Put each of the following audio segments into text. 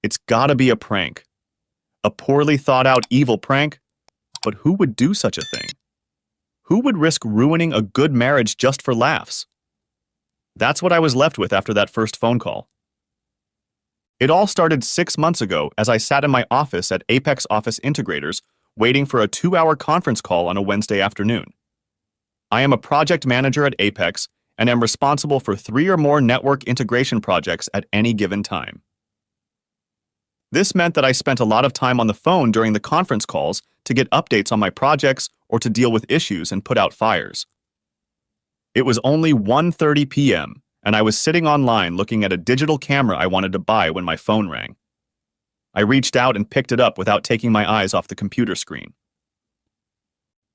It's gotta be a prank. A poorly thought out evil prank? But who would do such a thing? Who would risk ruining a good marriage just for laughs? That's what I was left with after that first phone call. It all started 6 months ago as I sat in my office at Apex Office Integrators waiting for a 2-hour conference call on a Wednesday afternoon. I am a project manager at Apex and am responsible for 3 or more network integration projects at any given time. This meant that I spent a lot of time on the phone during the conference calls to get updates on my projects or to deal with issues and put out fires. It was only 1:30 p.m., and I was sitting online looking at a digital camera I wanted to buy when my phone rang. I reached out and picked it up without taking my eyes off the computer screen.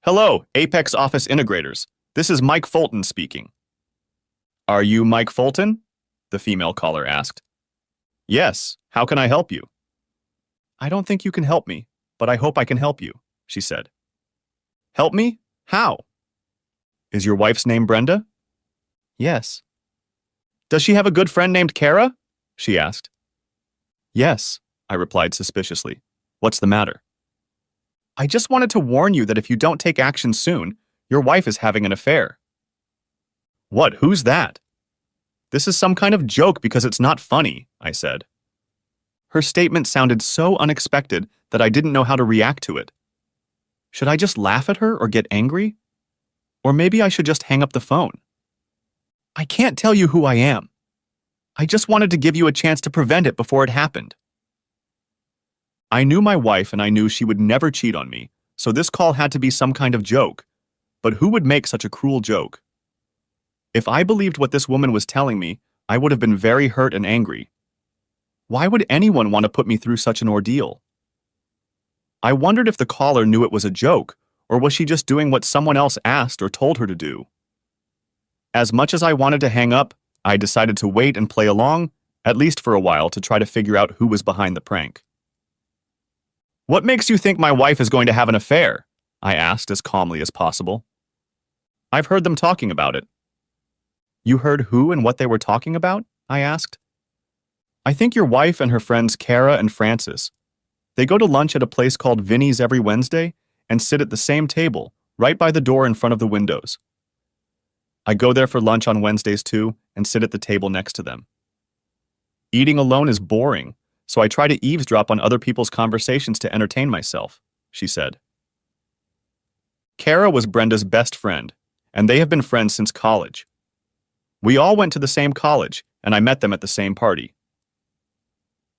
Hello, Apex Office Integrators. This is Mike Fulton speaking. Are you Mike Fulton? The female caller asked. Yes, how can I help you? I don't think you can help me, but I hope I can help you, she said. Help me? How? Is your wife's name Brenda? Yes. Does she have a good friend named Kara? She asked. Yes, I replied suspiciously. What's the matter? I just wanted to warn you that if you don't take action soon, your wife is having an affair. What? Who's that? This is some kind of joke because it's not funny, I said. Her statement sounded so unexpected that I didn't know how to react to it. Should I just laugh at her or get angry? Or maybe I should just hang up the phone. I can't tell you who I am. I just wanted to give you a chance to prevent it before it happened. I knew my wife and I knew she would never cheat on me, so this call had to be some kind of joke. But who would make such a cruel joke? If I believed what this woman was telling me, I would have been very hurt and angry. Why would anyone want to put me through such an ordeal? I wondered if the caller knew it was a joke, or was she just doing what someone else asked or told her to do? As much as I wanted to hang up, I decided to wait and play along, at least for a while, to try to figure out who was behind the prank. What makes you think my wife is going to have an affair? I asked as calmly as possible. I've heard them talking about it. You heard who and what they were talking about? I asked. I think your wife and her friends Kara and Francis. They go to lunch at a place called Vinny's every Wednesday and sit at the same table, right by the door in front of the windows. I go there for lunch on Wednesdays too and sit at the table next to them. Eating alone is boring, so I try to eavesdrop on other people's conversations to entertain myself, she said. Kara was Brenda's best friend, and they have been friends since college. We all went to the same college, and I met them at the same party.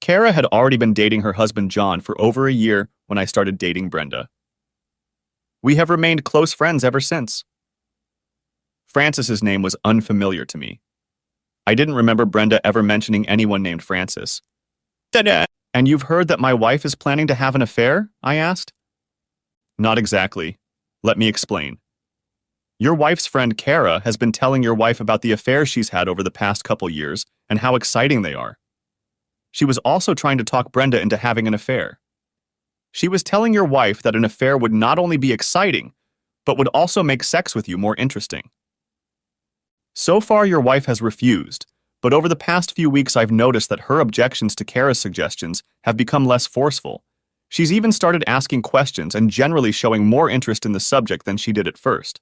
Kara had already been dating her husband John for over a year when I started dating Brenda. We have remained close friends ever since. Francis's name was unfamiliar to me. I didn't remember Brenda ever mentioning anyone named Francis. And you've heard that my wife is planning to have an affair? I asked. Not exactly. Let me explain. Your wife's friend Kara has been telling your wife about the affairs she's had over the past couple years and how exciting they are. She was also trying to talk Brenda into having an affair. She was telling your wife that an affair would not only be exciting, but would also make sex with you more interesting. So far, your wife has refused, but over the past few weeks I've noticed that her objections to Kara's suggestions have become less forceful. She's even started asking questions and generally showing more interest in the subject than she did at first.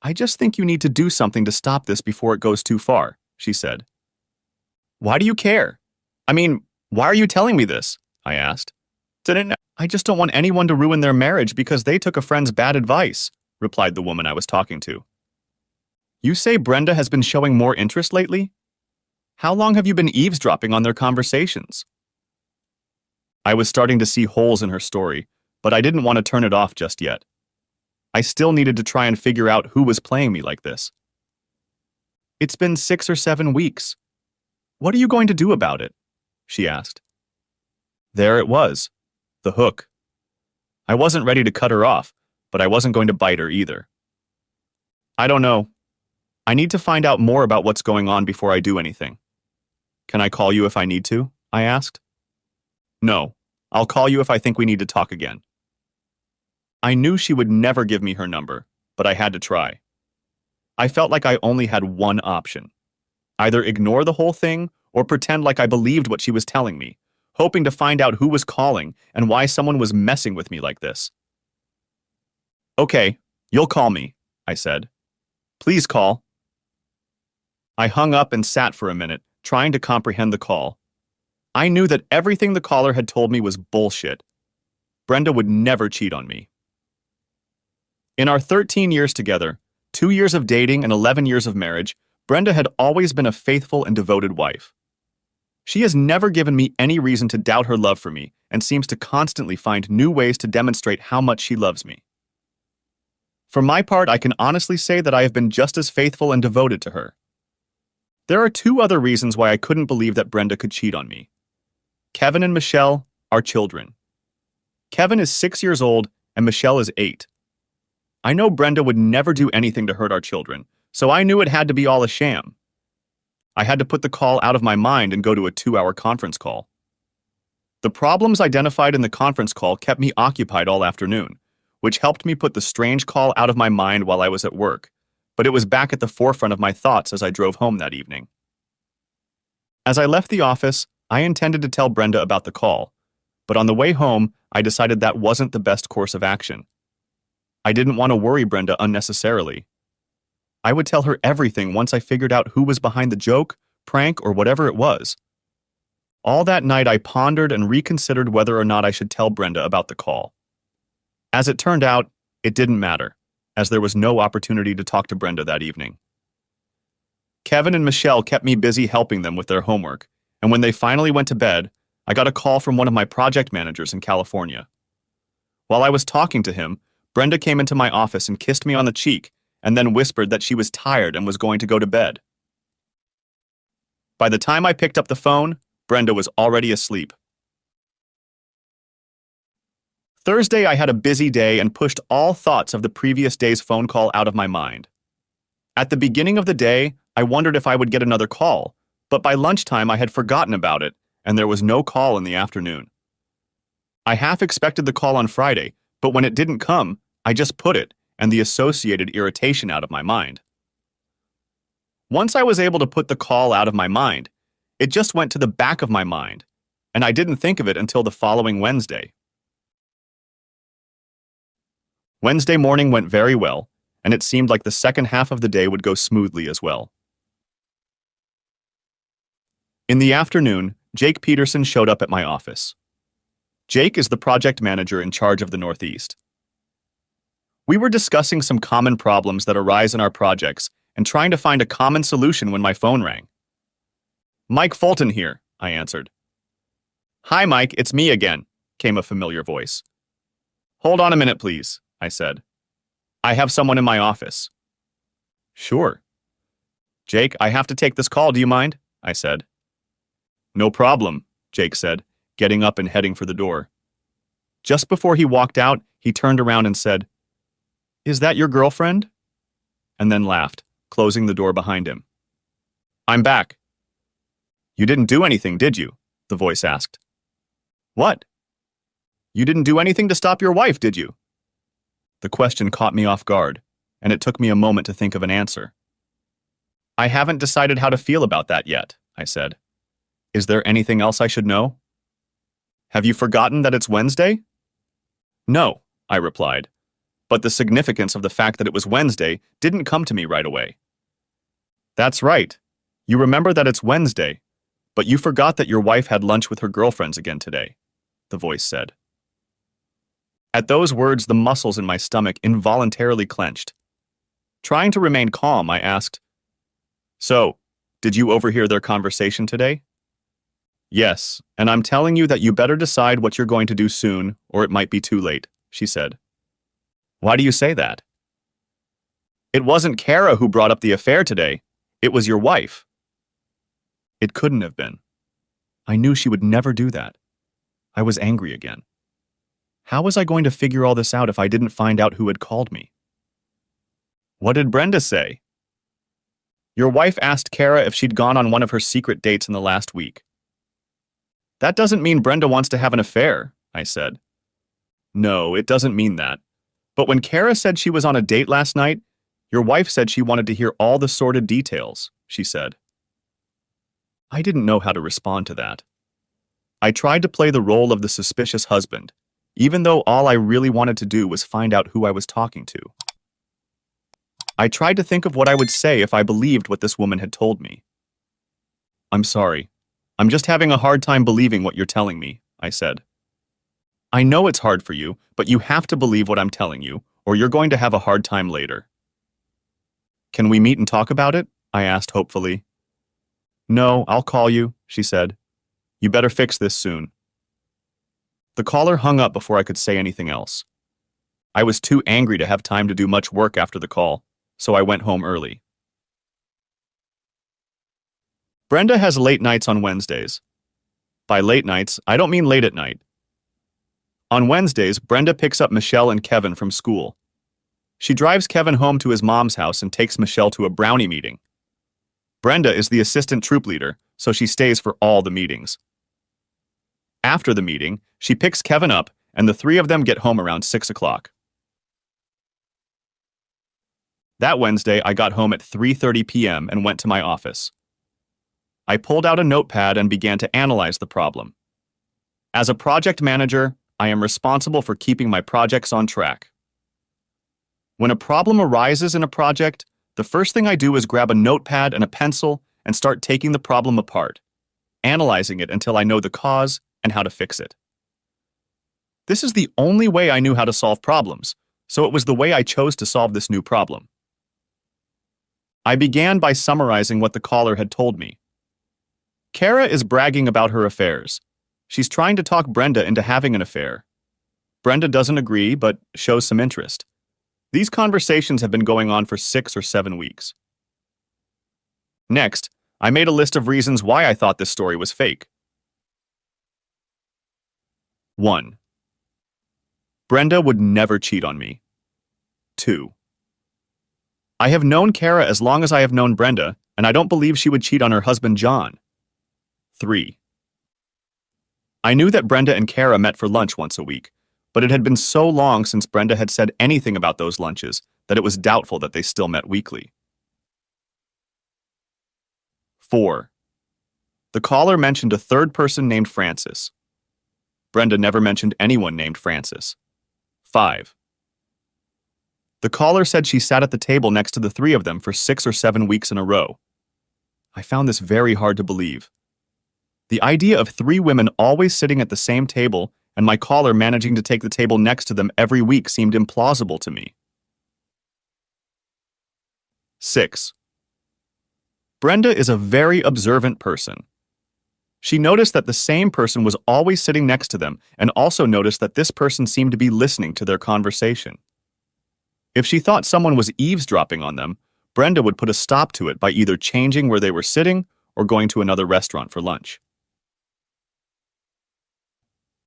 I just think you need to do something to stop this before it goes too far, she said. Why do you care? I mean, why are you telling me this? I asked. I just don't want anyone to ruin their marriage because they took a friend's bad advice, replied the woman I was talking to. You say Brenda has been showing more interest lately? How long have you been eavesdropping on their conversations? I was starting to see holes in her story, but I didn't want to turn it off just yet. I still needed to try and figure out who was playing me like this. It's been 6 or 7 weeks. What are you going to do about it? She asked. There it was, the hook. I wasn't ready to cut her off, but I wasn't going to bite her either. I don't know. I need to find out more about what's going on before I do anything. Can I call you if I need to? I asked. No, I'll call you if I think we need to talk again. I knew she would never give me her number, but I had to try. I felt like I only had one option. Either ignore the whole thing or pretend like I believed what she was telling me, hoping to find out who was calling and why someone was messing with me like this. Okay, you'll call me, I said. Please call. I hung up and sat for a minute, trying to comprehend the call. I knew that everything the caller had told me was bullshit. Brenda would never cheat on me. In our 13 years together, 2 years of dating and 11 years of marriage, Brenda had always been a faithful and devoted wife. She has never given me any reason to doubt her love for me and seems to constantly find new ways to demonstrate how much she loves me. For my part, I can honestly say that I have been just as faithful and devoted to her. There are 2 other reasons why I couldn't believe that Brenda could cheat on me. Kevin and Michelle, our children. Kevin is 6 years old and Michelle is 8. I know Brenda would never do anything to hurt our children, so I knew it had to be all a sham. I had to put the call out of my mind and go to a 2-hour conference call. The problems identified in the conference call kept me occupied all afternoon, which helped me put the strange call out of my mind while I was at work, but it was back at the forefront of my thoughts as I drove home that evening. As I left the office, I intended to tell Brenda about the call, but on the way home, I decided that wasn't the best course of action. I didn't want to worry Brenda unnecessarily. I would tell her everything once I figured out who was behind the joke, prank, or whatever it was. All that night I pondered and reconsidered whether or not I should tell Brenda about the call. As it turned out, it didn't matter, as there was no opportunity to talk to Brenda that evening. Kevin and Michelle kept me busy helping them with their homework, and when they finally went to bed, I got a call from one of my project managers in California. While I was talking to him, Brenda came into my office and kissed me on the cheek, and then whispered that she was tired and was going to go to bed. By the time I picked up the phone, Brenda was already asleep. Thursday, I had a busy day and pushed all thoughts of the previous day's phone call out of my mind. At the beginning of the day, I wondered if I would get another call, but by lunchtime I had forgotten about it, and there was no call in the afternoon. I half expected the call on Friday, but when it didn't come, I just put it and the associated irritation out of my mind. Once I was able to put the call out of my mind, it just went to the back of my mind, and I didn't think of it until the following Wednesday. Wednesday morning went very well, and it seemed like the second half of the day would go smoothly as well. In the afternoon, Jake Peterson showed up at my office. Jake is the project manager in charge of the Northeast. We were discussing some common problems that arise in our projects and trying to find a common solution when my phone rang. "Mike Fulton here," I answered. "Hi, Mike, it's me again," came a familiar voice. "Hold on a minute, please," I said. "I have someone in my office." "Sure." "Jake, I have to take this call, do you mind?" I said. "No problem," Jake said, getting up and heading for the door. Just before he walked out, he turned around and said, "Is that your girlfriend?" And then laughed, closing the door behind him. "I'm back." "You didn't do anything, did you?" the voice asked. "What?" "You didn't do anything to stop your wife, did you?" The question caught me off guard, and it took me a moment to think of an answer. "I haven't decided how to feel about that yet," I said. "Is there anything else I should know?" "Have you forgotten that it's Wednesday?" "No," I replied, but the significance of the fact that it was Wednesday didn't come to me right away. "That's right. You remember that it's Wednesday, but you forgot that your wife had lunch with her girlfriends again today," the voice said. At those words, the muscles in my stomach involuntarily clenched. Trying to remain calm, I asked, "So, did you overhear their conversation today?" "Yes, and I'm telling you that you better decide what you're going to do soon, or it might be too late," she said. "Why do you say that?" "It wasn't Kara who brought up the affair today. It was your wife." It couldn't have been. I knew she would never do that. I was angry again. How was I going to figure all this out if I didn't find out who had called me? "What did Brenda say?" "Your wife asked Kara if she'd gone on one of her secret dates in the last week." "That doesn't mean Brenda wants to have an affair," I said. "No, it doesn't mean that. But when Kara said she was on a date last night, your wife said she wanted to hear all the sordid details," she said. I didn't know how to respond to that. I tried to play the role of the suspicious husband, even though all I really wanted to do was find out who I was talking to. I tried to think of what I would say if I believed what this woman had told me. "I'm sorry. I'm just having a hard time believing what you're telling me," I said. "I know it's hard for you, but you have to believe what I'm telling you, or you're going to have a hard time later." "Can we meet and talk about it?" I asked hopefully. "No, I'll call you," she said. "You better fix this soon." The caller hung up before I could say anything else. I was too angry to have time to do much work after the call, so I went home early. Brenda has late nights on Wednesdays. By late nights, I don't mean late at night. On Wednesdays, Brenda picks up Michelle and Kevin from school. She drives Kevin home to his mom's house and takes Michelle to a brownie meeting. Brenda is the assistant troop leader, so she stays for all the meetings. After the meeting, she picks Kevin up, and the three of them get home around 6 o'clock. That Wednesday, I got home at 3:30 p.m. and went to my office. I pulled out a notepad and began to analyze the problem. As a project manager, I am responsible for keeping my projects on track. When a problem arises in a project, the first thing I do is grab a notepad and a pencil and start taking the problem apart, analyzing it until I know the cause and how to fix it. This is the only way I knew how to solve problems, so it was the way I chose to solve this new problem. I began by summarizing what the caller had told me. Kara is bragging about her affairs. She's trying to talk Brenda into having an affair. Brenda doesn't agree, but shows some interest. These conversations have been going on for 6 or 7 weeks. Next, I made a list of reasons why I thought this story was fake. 1. Brenda would never cheat on me. 2. I have known Kara as long as I have known Brenda, and I don't believe she would cheat on her husband John. 3. I knew that Brenda and Kara met for lunch once a week, but it had been so long since Brenda had said anything about those lunches that it was doubtful that they still met weekly. 4. The caller mentioned a third person named Francis. Brenda never mentioned anyone named Francis. 5. The caller said she sat at the table next to the three of them for 6 or 7 weeks in a row. I found this very hard to believe. The idea of 3 women always sitting at the same table and my caller managing to take the table next to them every week seemed implausible to me. 6. Brenda is a very observant person. She noticed that the same person was always sitting next to them and also noticed that this person seemed to be listening to their conversation. If she thought someone was eavesdropping on them, Brenda would put a stop to it by either changing where they were sitting or going to another restaurant for lunch.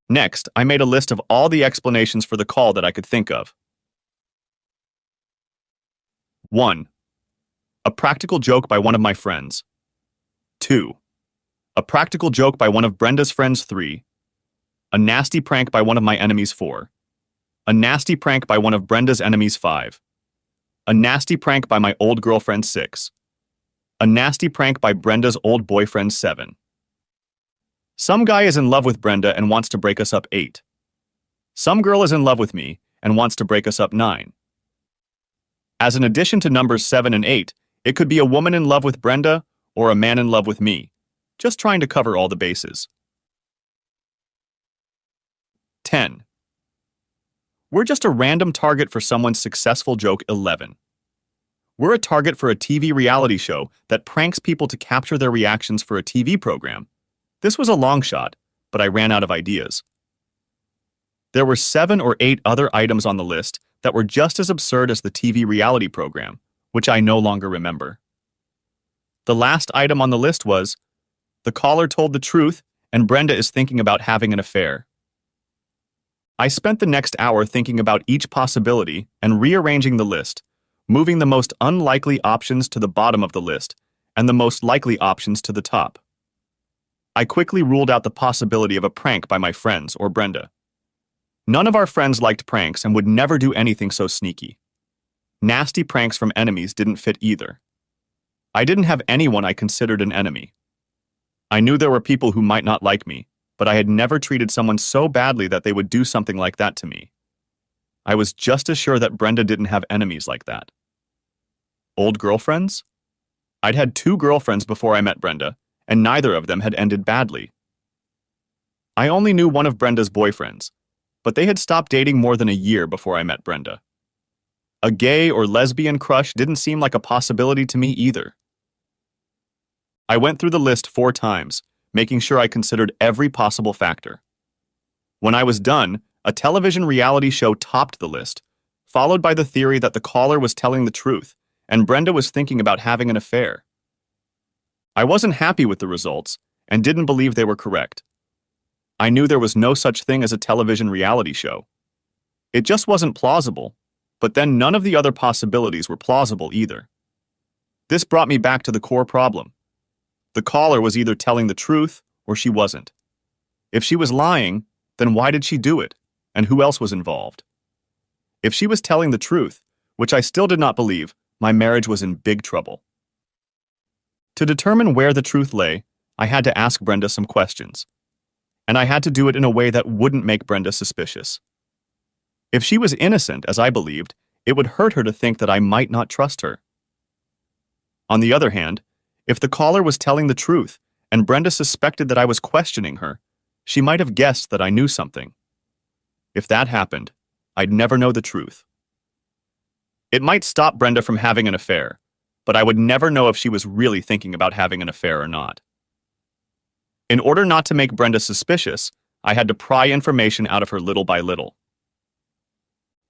Next, I made a list of all the explanations for the call that I could think of. 1. A practical joke by one of my friends. 2. A practical joke by one of Brenda's friends 3. A nasty prank by one of my enemies 4. A nasty prank by one of Brenda's enemies 5. A nasty prank by my old girlfriend 6. A nasty prank by Brenda's old boyfriend 7. Some guy is in love with Brenda and wants to break us up 8. Some girl is in love with me and wants to break us up 9. As an addition to numbers 7 and 8, it could be a woman in love with Brenda or a man in love with me, just trying to cover all the bases. 10. We're just a random target for someone's successful joke 11. We're a target for a TV reality show that pranks people to capture their reactions for a TV program. This was a long shot, but I ran out of ideas. There were 7 or 8 other items on the list that were just as absurd as the TV reality program, which I no longer remember. The last item on the list was, the caller told the truth and Brenda is thinking about having an affair. I spent the next hour thinking about each possibility and rearranging the list, moving the most unlikely options to the bottom of the list and the most likely options to the top. I quickly ruled out the possibility of a prank by my friends or Brenda. None of our friends liked pranks and would never do anything so sneaky. Nasty pranks from enemies didn't fit either. I didn't have anyone I considered an enemy. I knew there were people who might not like me, but I had never treated someone so badly that they would do something like that to me. I was just as sure that Brenda didn't have enemies like that. Old girlfriends? I'd had 2 girlfriends before I met Brenda, and neither of them had ended badly. I only knew one of Brenda's boyfriends, but they had stopped dating more than a year before I met Brenda. A gay or lesbian crush didn't seem like a possibility to me either. I went through the list 4 times, making sure I considered every possible factor. When I was done, a television reality show topped the list, followed by the theory that the caller was telling the truth and Brenda was thinking about having an affair. I wasn't happy with the results and didn't believe they were correct. I knew there was no such thing as a television reality show. It just wasn't plausible, but then none of the other possibilities were plausible either. This brought me back to the core problem. The caller was either telling the truth or she wasn't. If she was lying, then why did she do it, and who else was involved? If she was telling the truth, which I still did not believe, my marriage was in big trouble. To determine where the truth lay, I had to ask Brenda some questions. And I had to do it in a way that wouldn't make Brenda suspicious. If she was innocent, as I believed, it would hurt her to think that I might not trust her. On the other hand, if the caller was telling the truth and Brenda suspected that I was questioning her, she might have guessed that I knew something. If that happened, I'd never know the truth. It might stop Brenda from having an affair, but I would never know if she was really thinking about having an affair or not. In order not to make Brenda suspicious, I had to pry information out of her little by little.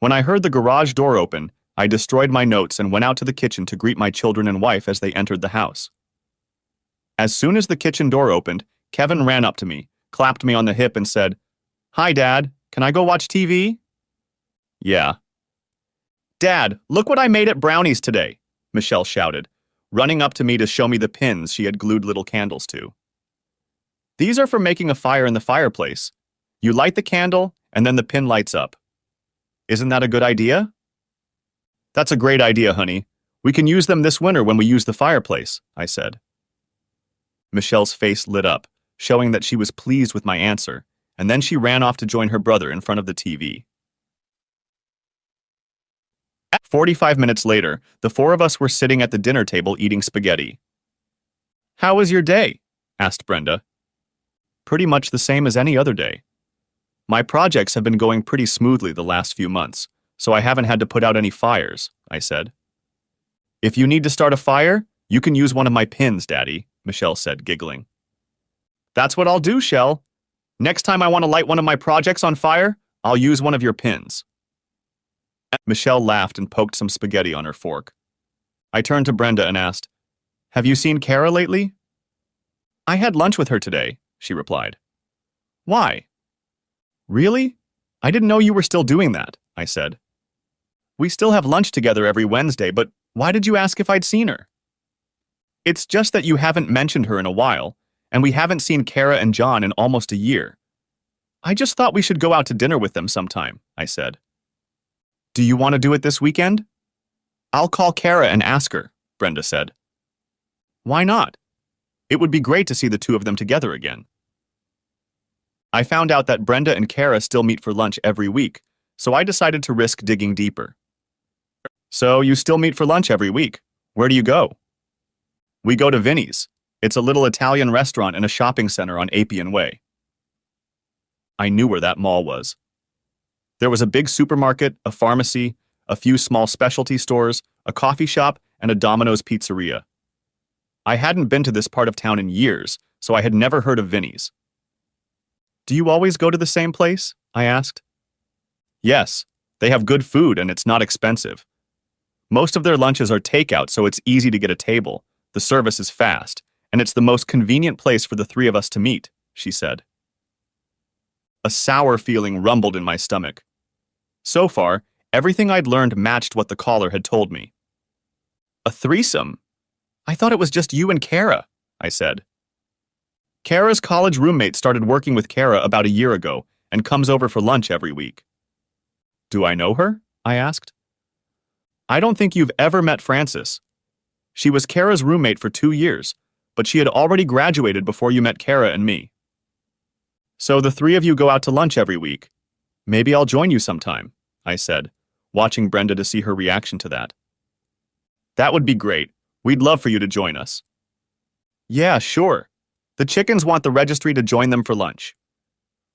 When I heard the garage door open, I destroyed my notes and went out to the kitchen to greet my children and wife as they entered the house. As soon as the kitchen door opened, Kevin ran up to me, clapped me on the hip and said, "Hi, Dad, can I go watch TV?" "Yeah." "Dad, look what I made at Brownies today," Michelle shouted, running up to me to show me the pins she had glued little candles to. "These are for making a fire in the fireplace. You light the candle, and then the pin lights up. Isn't that a good idea?" "That's a great idea, honey. We can use them this winter when we use the fireplace," I said. Michelle's face lit up, showing that she was pleased with my answer, and then she ran off to join her brother in front of the TV. 45 minutes later, the 4 of us were sitting at the dinner table eating spaghetti. "How was your day?" asked Brenda. "Pretty much the same as any other day. My projects have been going pretty smoothly the last few months, so I haven't had to put out any fires," I said. "If you need to start a fire, you can use one of my pins, Daddy," Michelle said, giggling. "That's what I'll do, Shell. Next time I want to light one of my projects on fire, I'll use one of your pins." Michelle laughed and poked some spaghetti on her fork. I turned to Brenda and asked, "Have you seen Kara lately?" "I had lunch with her today," she replied. "Why?" "Really? I didn't know you were still doing that," I said. "We still have lunch together every Wednesday, but why did you ask if I'd seen her?" "It's just that you haven't mentioned her in a while, and we haven't seen Kara and John in almost a year. I just thought we should go out to dinner with them sometime," I said. "Do you want to do it this weekend?" "I'll call Kara and ask her," Brenda said. "Why not? It would be great to see the 2 of them together again." I found out that Brenda and Kara still meet for lunch every week, so I decided to risk digging deeper. "So you still meet for lunch every week. Where do you go?" "We go to Vinny's. It's a little Italian restaurant in a shopping center on Appian Way." I knew where that mall was. There was a big supermarket, a pharmacy, a few small specialty stores, a coffee shop, and a Domino's pizzeria. I hadn't been to this part of town in years, so I had never heard of Vinny's. "Do you always go to the same place?" I asked. "Yes, they have good food and it's not expensive. Most of their lunches are takeout, so it's easy to get a table, the service is fast, and it's the most convenient place for the 3 of us to meet," she said. A sour feeling rumbled in my stomach. So far, everything I'd learned matched what the caller had told me. "A threesome? I thought it was just you and Kara," I said. "Kara's college roommate started working with Kara about a year ago and comes over for lunch every week." "Do I know her?" I asked. "I don't think you've ever met Frances. She was Kara's roommate for 2 years, but she had already graduated before you met Kara and me." So the three of you go out to lunch every week. Maybe I'll join you sometime, I said, watching Brenda to see her reaction to that. That would be great. We'd love for you to join us. Yeah, sure. The chickens want the registry to join them for lunch.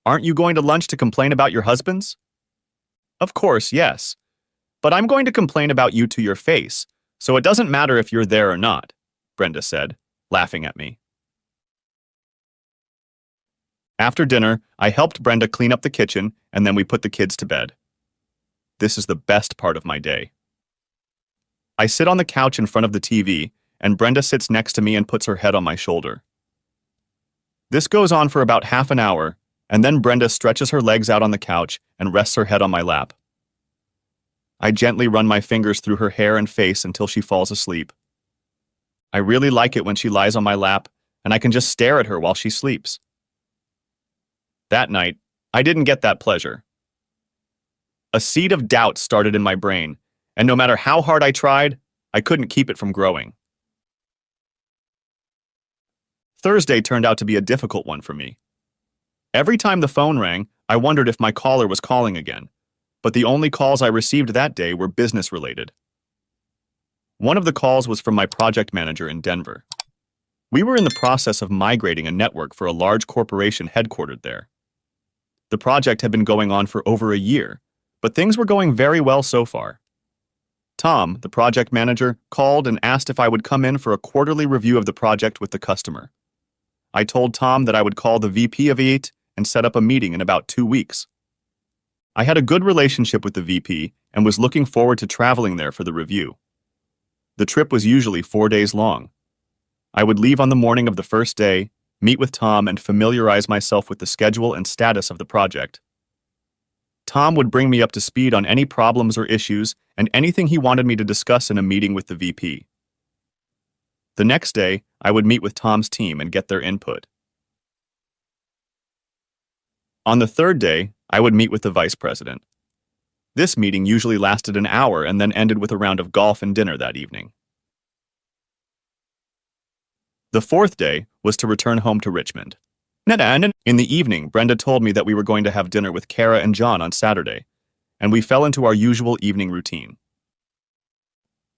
Aren't you going to lunch to complain about your husbands? Of course, yes. But I'm going to complain about you to your face, so it doesn't matter if you're there or not, Brenda said, laughing at me. After dinner, I helped Brenda clean up the kitchen, and then we put the kids to bed. This is the best part of my day. I sit on the couch in front of the TV, and Brenda sits next to me and puts her head on my shoulder. This goes on for about half an hour, and then Brenda stretches her legs out on the couch and rests her head on my lap. I gently run my fingers through her hair and face until she falls asleep. I really like it when she lies on my lap, and I can just stare at her while she sleeps. That night, I didn't get that pleasure. A seed of doubt started in my brain, and no matter how hard I tried, I couldn't keep it from growing. Thursday turned out to be a difficult one for me. Every time the phone rang, I wondered if my caller was calling again, but the only calls I received that day were business-related. One of the calls was from my project manager in Denver. We were in the process of migrating a network for a large corporation headquartered there. The project had been going on for over a year, but things were going very well so far. Tom, the project manager, called and asked if I would come in for a quarterly review of the project with the customer. I told Tom that I would call the VP of IT and set up a meeting in about 2 weeks. I had a good relationship with the VP and was looking forward to traveling there for the review. The trip was usually 4 days long. I would leave on the morning of the first day, meet with Tom, and familiarize myself with the schedule and status of the project. Tom would bring me up to speed on any problems or issues and anything he wanted me to discuss in a meeting with the VP. The next day, I would meet with Tom's team and get their input. On the third day, I would meet with the vice president. This meeting usually lasted an hour and then ended with a round of golf and dinner that evening. The fourth day was to return home to Richmond. In the evening, Brenda told me that we were going to have dinner with Kara and John on Saturday, and we fell into our usual evening routine.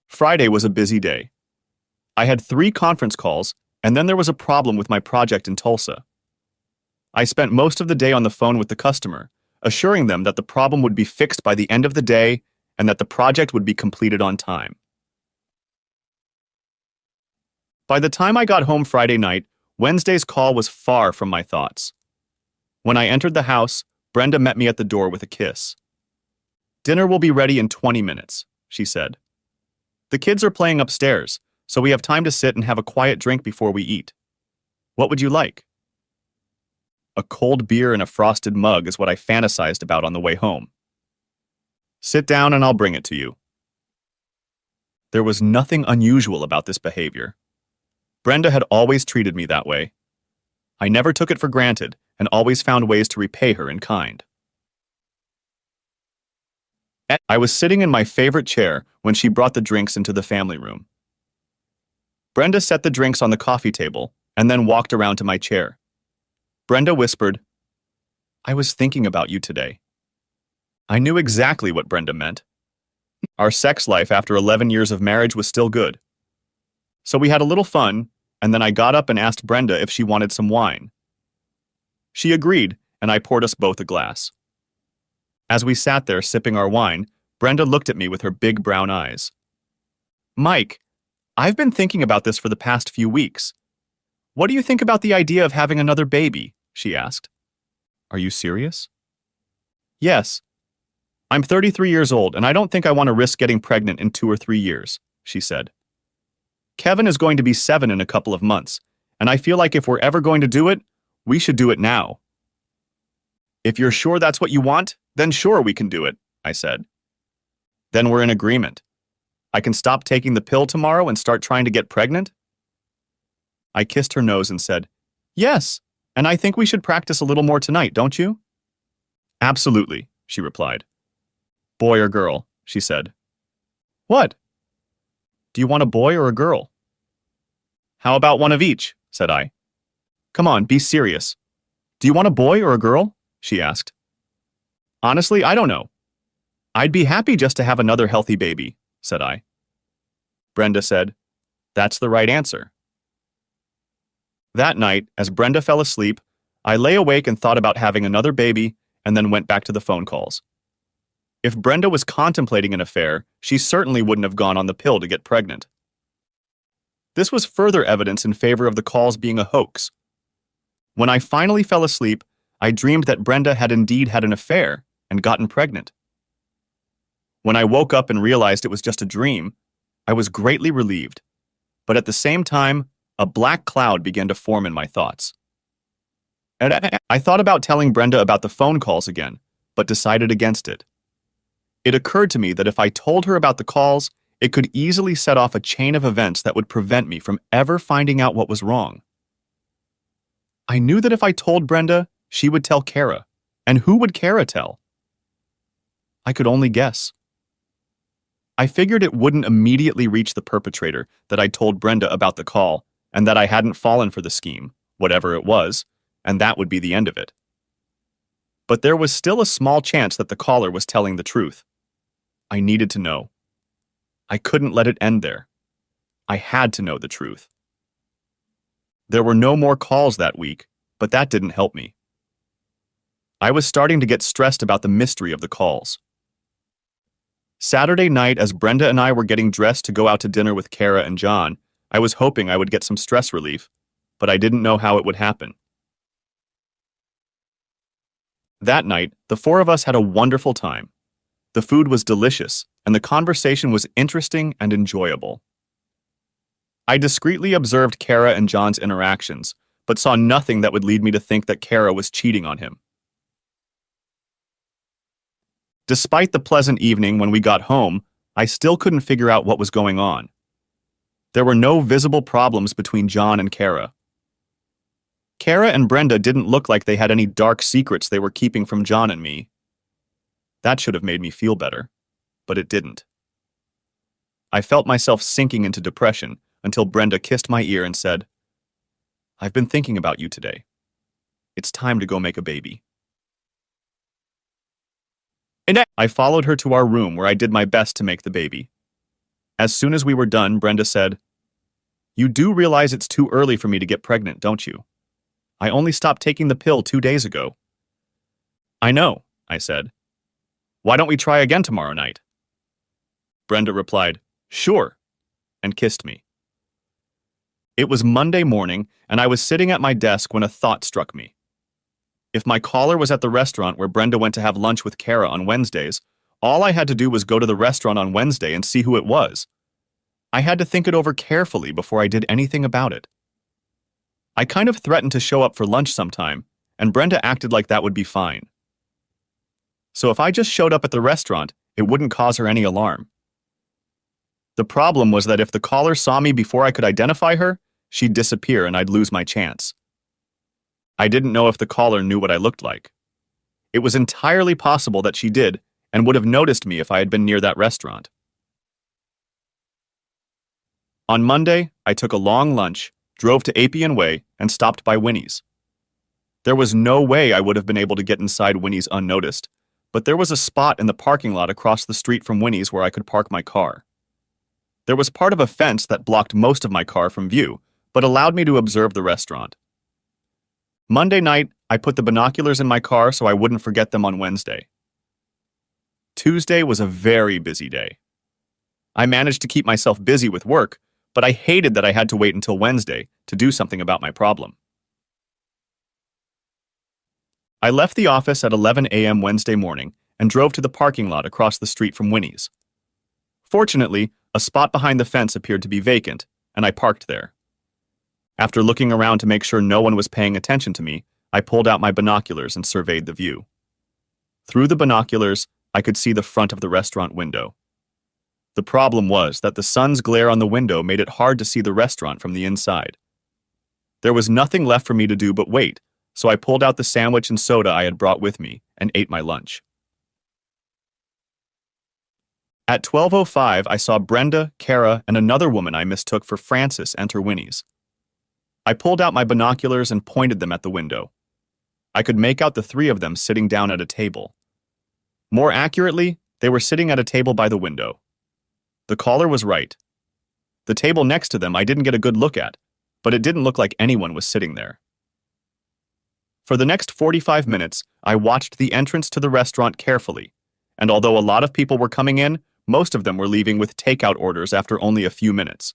Friday was a busy day. I had 3 conference calls, and then there was a problem with my project in Tulsa. I spent most of the day on the phone with the customer, assuring them that the problem would be fixed by the end of the day and that the project would be completed on time. By the time I got home Friday night, Wednesday's call was far from my thoughts. When I entered the house, Brenda met me at the door with a kiss. "Dinner will be ready in 20 minutes, she said. "The kids are playing upstairs, so we have time to sit and have a quiet drink before we eat. What would you like?" A cold beer in a frosted mug is what I fantasized about on the way home. "Sit down and I'll bring it to you." There was nothing unusual about this behavior. Brenda had always treated me that way. I never took it for granted and always found ways to repay her in kind. I was sitting in my favorite chair when she brought the drinks into the family room. Brenda set the drinks on the coffee table and then walked around to my chair. Brenda whispered, "I was thinking about you today." I knew exactly what Brenda meant. Our sex life after 11 years of marriage was still good. So we had a little fun, and then I got up and asked Brenda if she wanted some wine. She agreed, and I poured us both a glass. As we sat there sipping our wine, Brenda looked at me with her big brown eyes. "Mike, I've been thinking about this for the past few weeks. What do you think about the idea of having another baby?" she asked. "Are you serious?" "Yes. I'm 33 years old, and I don't think I want to risk getting pregnant in 2 or 3 years," she said. "Kevin is going to be 7 in a couple of months, and I feel like if we're ever going to do it, we should do it now." "If you're sure that's what you want, then sure we can do it," I said. "Then we're in agreement. I can stop taking the pill tomorrow and start trying to get pregnant?" I kissed her nose and said, "Yes, and I think we should practice a little more tonight, don't you?" "Absolutely," she replied. "Boy or girl?" she said. "What? Do you want a boy or a girl?" "How about one of each?" said I. "Come on, be serious." Do you want a boy or a girl? She asked. Honestly, I don't know. I'd be happy just to have another healthy baby, said I. Brenda said, That's the right answer. That night, as Brenda fell asleep, I lay awake and thought about having another baby and then went back to the phone calls. If Brenda was contemplating an affair, she certainly wouldn't have gone on the pill to get pregnant. This was further evidence in favor of the calls being a hoax. When I finally fell asleep, I dreamed that Brenda had indeed had an affair and gotten pregnant. When I woke up and realized it was just a dream, I was greatly relieved, but at the same time, a black cloud began to form in my thoughts. I thought about telling Brenda about the phone calls again, but decided against it. It occurred to me that if I told her about the calls, it could easily set off a chain of events that would prevent me from ever finding out what was wrong. I knew that if I told Brenda, she would tell Kara, and who would Kara tell? I could only guess. I figured it wouldn't immediately reach the perpetrator that I told Brenda about the call and that I hadn't fallen for the scheme, whatever it was, and that would be the end of it. But there was still a small chance that the caller was telling the truth. I needed to know. I couldn't let it end there. I had to know the truth. There were no more calls that week, but that didn't help me. I was starting to get stressed about the mystery of the calls. Saturday night, as Brenda and I were getting dressed to go out to dinner with Kara and John, I was hoping I would get some stress relief, but I didn't know how it would happen. That night, the four of us had a wonderful time. The food was delicious, and the conversation was interesting and enjoyable. I discreetly observed Kara and John's interactions, but saw nothing that would lead me to think that Kara was cheating on him. Despite the pleasant evening when we got home, I still couldn't figure out what was going on. There were no visible problems between John and Kara. Kara and Brenda didn't look like they had any dark secrets they were keeping from John and me. That should have made me feel better, but it didn't. I felt myself sinking into depression until Brenda kissed my ear and said, I've been thinking about you today. It's time to go make a baby. And I followed her to our room where I did my best to make the baby. As soon as we were done, Brenda said, You do realize it's too early for me to get pregnant, don't you? I only stopped taking the pill 2 days ago. I know, I said. Why don't we try again tomorrow night? Brenda replied, Sure, and kissed me. It was Monday morning, and I was sitting at my desk when a thought struck me. If my caller was at the restaurant where Brenda went to have lunch with Kara on Wednesdays, all I had to do was go to the restaurant on Wednesday and see who it was. I had to think it over carefully before I did anything about it. I kind of threatened to show up for lunch sometime, and Brenda acted like that would be fine. So if I just showed up at the restaurant, it wouldn't cause her any alarm. The problem was that if the caller saw me before I could identify her, she'd disappear and I'd lose my chance. I didn't know if the caller knew what I looked like. It was entirely possible that she did and would have noticed me if I had been near that restaurant. On Monday, I took a long lunch, drove to Appian Way, and stopped by Winnie's. There was no way I would have been able to get inside Winnie's unnoticed, but there was a spot in the parking lot across the street from Winnie's where I could park my car. There was part of a fence that blocked most of my car from view, but allowed me to observe the restaurant. Monday night, I put the binoculars in my car so I wouldn't forget them on Wednesday. Tuesday was a very busy day. I managed to keep myself busy with work, but I hated that I had to wait until Wednesday to do something about my problem. I left the office at 11 a.m. Wednesday morning and drove to the parking lot across the street from Winnie's. Fortunately, a spot behind the fence appeared to be vacant, and I parked there. After looking around to make sure no one was paying attention to me, I pulled out my binoculars and surveyed the view. Through the binoculars, I could see the front of the restaurant window. The problem was that the sun's glare on the window made it hard to see the restaurant from the inside. There was nothing left for me to do but wait, so I pulled out the sandwich and soda I had brought with me and ate my lunch. At 12:05, I saw Brenda, Kara, and another woman I mistook for Frances enter Winnie's. I pulled out my binoculars and pointed them at the window. I could make out the three of them sitting down at a table. More accurately, they were sitting at a table by the window. The caller was right. The table next to them I didn't get a good look at, but it didn't look like anyone was sitting there. For the next 45 minutes, I watched the entrance to the restaurant carefully, and although a lot of people were coming in, most of them were leaving with takeout orders after only a few minutes.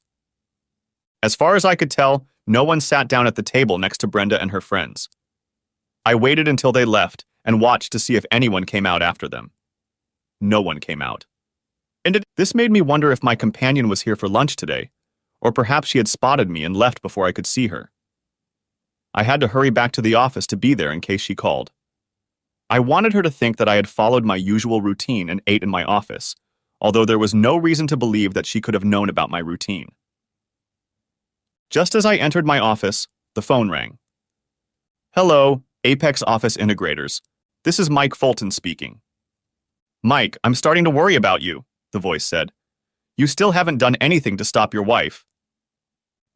As far as I could tell, no one sat down at the table next to Brenda and her friends. I waited until they left and watched to see if anyone came out after them. No one came out. And this made me wonder if my companion was here for lunch today, or perhaps she had spotted me and left before I could see her. I had to hurry back to the office to be there in case she called. I wanted her to think that I had followed my usual routine and ate in my office, although there was no reason to believe that she could have known about my routine. Just as I entered my office, the phone rang. "Hello, Apex Office Integrators. This is Mike Fulton speaking." "Mike, I'm starting to worry about you," the voice said. "You still haven't done anything to stop your wife."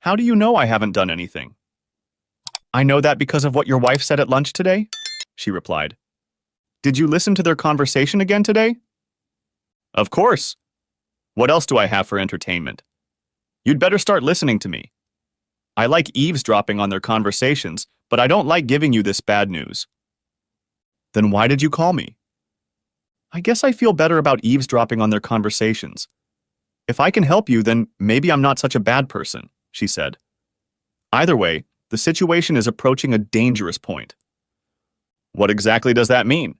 "How do you know I haven't done anything?" "I know that because of what your wife said at lunch today," she replied. "Did you listen to their conversation again today?" "Of course. What else do I have for entertainment? You'd better start listening to me. I like eavesdropping on their conversations, but I don't like giving you this bad news." "Then why did you call me?" "I guess I feel better about eavesdropping on their conversations. If I can help you, then maybe I'm not such a bad person," she said. "Either way, the situation is approaching a dangerous point." "What exactly does that mean?"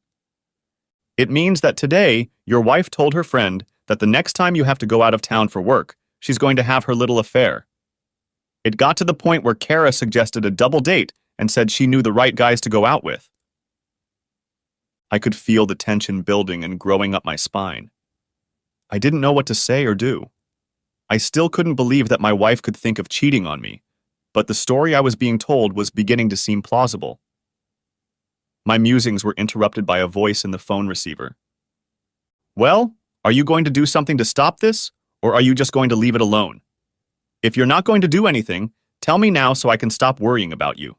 "It means that today, your wife told her friend that the next time you have to go out of town for work, she's going to have her little affair. It got to the point where Kara suggested a double date and said she knew the right guys to go out with." I could feel the tension building and growing up my spine. I didn't know what to say or do. I still couldn't believe that my wife could think of cheating on me, but the story I was being told was beginning to seem plausible. My musings were interrupted by a voice in the phone receiver. "Well, are you going to do something to stop this, or are you just going to leave it alone? If you're not going to do anything, tell me now so I can stop worrying about you."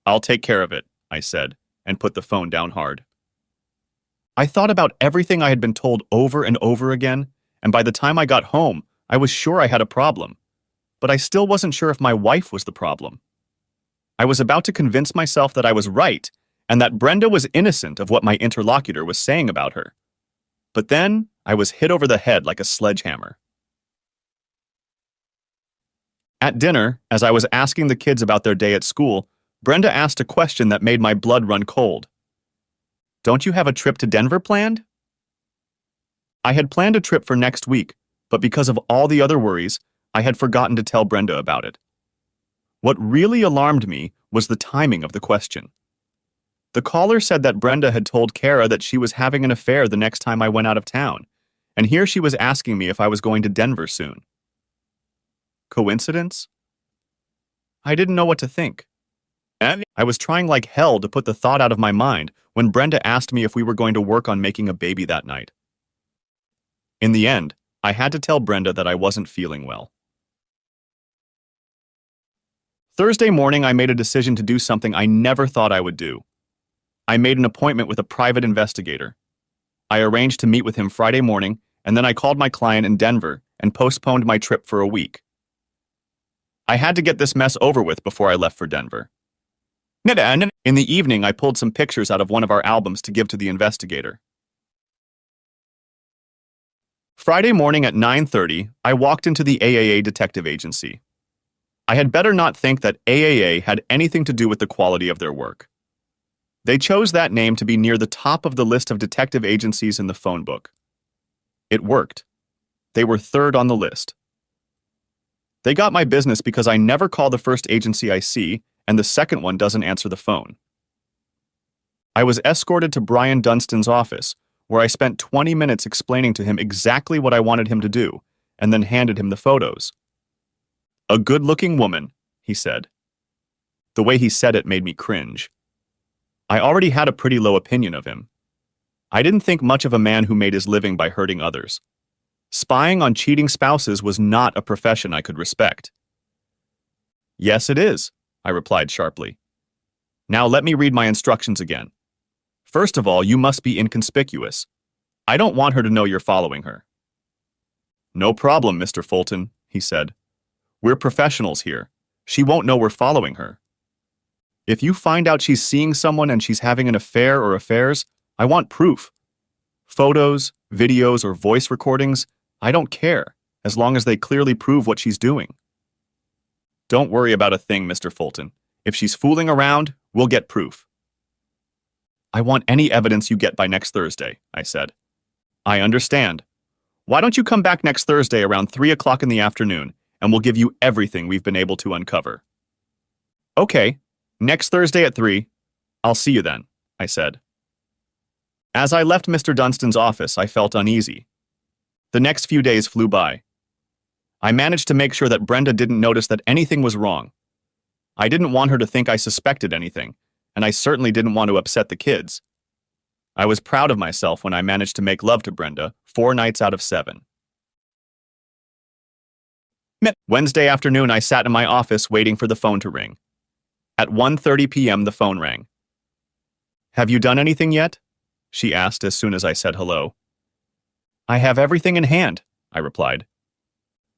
"I'll take care of it," I said, and put the phone down hard. I thought about everything I had been told over and over again, and by the time I got home, I was sure I had a problem. But I still wasn't sure if my wife was the problem. I was about to convince myself that I was right, and that Brenda was innocent of what my interlocutor was saying about her. But then, I was hit over the head like a sledgehammer. At dinner, as I was asking the kids about their day at school, Brenda asked a question that made my blood run cold. "Don't you have a trip to Denver planned?" I had planned a trip for next week, but because of all the other worries, I had forgotten to tell Brenda about it. What really alarmed me was the timing of the question. The caller said that Brenda had told Kara that she was having an affair the next time I went out of town, and here she was asking me if I was going to Denver soon. Coincidence? I didn't know what to think. I was trying like hell to put the thought out of my mind when Brenda asked me if we were going to work on making a baby that night. In the end, I had to tell Brenda that I wasn't feeling well. Thursday morning, I made a decision to do something I never thought I would do. I made an appointment with a private investigator. I arranged to meet with him Friday morning, and then I called my client in Denver and postponed my trip for a week. I had to get this mess over with before I left for Denver. In the evening, I pulled some pictures out of one of our albums to give to the investigator. Friday morning at 9:30, I walked into the AAA detective agency. I had better not think that AAA had anything to do with the quality of their work. They chose that name to be near the top of the list of detective agencies in the phone book. It worked. They were third on the list. They got my business because I never call the first agency I see, and the second one doesn't answer the phone. I was escorted to Brian Dunstan's office, where I spent 20 minutes explaining to him exactly what I wanted him to do, and then handed him the photos. "A good-looking woman," he said. The way he said it made me cringe. I already had a pretty low opinion of him. I didn't think much of a man who made his living by hurting others. Spying on cheating spouses was not a profession I could respect. "Yes, it is," I replied sharply. Now let me read my instructions again. First of all, you must be inconspicuous. I don't want her to know you're following her. No problem, Mr. Fulton, he said. We're professionals here. She won't know we're following her. If you find out she's seeing someone and she's having an affair or affairs, I want proof. Photos, videos, or voice recordings, I don't care, as long as they clearly prove what she's doing. Don't worry about a thing, Mr. Fulton. If she's fooling around, we'll get proof. I want any evidence you get by next Thursday, I said. I understand. Why don't you come back next Thursday around 3 o'clock in the afternoon, and we'll give you everything we've been able to uncover. Okay, next Thursday at 3. I'll see you then, I said. As I left Mr. Dunstan's office, I felt uneasy. The next few days flew by. I managed to make sure that Brenda didn't notice that anything was wrong. I didn't want her to think I suspected anything, and I certainly didn't want to upset the kids. I was proud of myself when I managed to make love to Brenda 4 nights out of 7. Wednesday afternoon, I sat in my office waiting for the phone to ring. At 1:30 p.m., the phone rang. Have you done anything yet? She asked as soon as I said hello. I have everything in hand, I replied.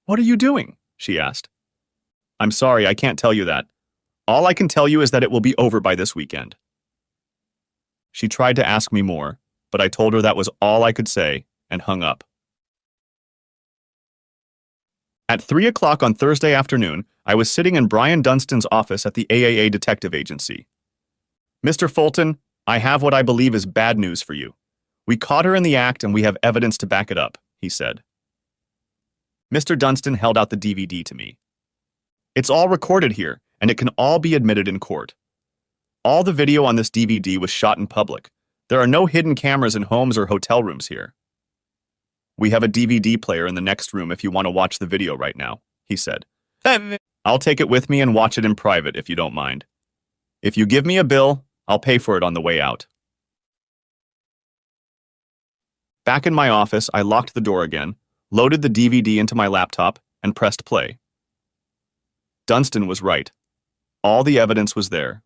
What are you doing? She asked. I'm sorry, I can't tell you that. All I can tell you is that it will be over by this weekend. She tried to ask me more, but I told her that was all I could say and hung up. At 3 o'clock on Thursday afternoon, I was sitting in Brian Dunstan's office at the AAA Detective Agency. Mr. Fulton, I have what I believe is bad news for you. We caught her in the act and we have evidence to back it up, he said. Mr. Dunstan held out the DVD to me. It's all recorded here, and it can all be admitted in court. All the video on this DVD was shot in public. There are no hidden cameras in homes or hotel rooms here. We have a DVD player in the next room if you want to watch the video right now, he said. I'll take it with me and watch it in private if you don't mind. If you give me a bill, I'll pay for it on the way out. Back in my office, I locked the door again, loaded the DVD into my laptop, and pressed play. Dunstan was right. All the evidence was there.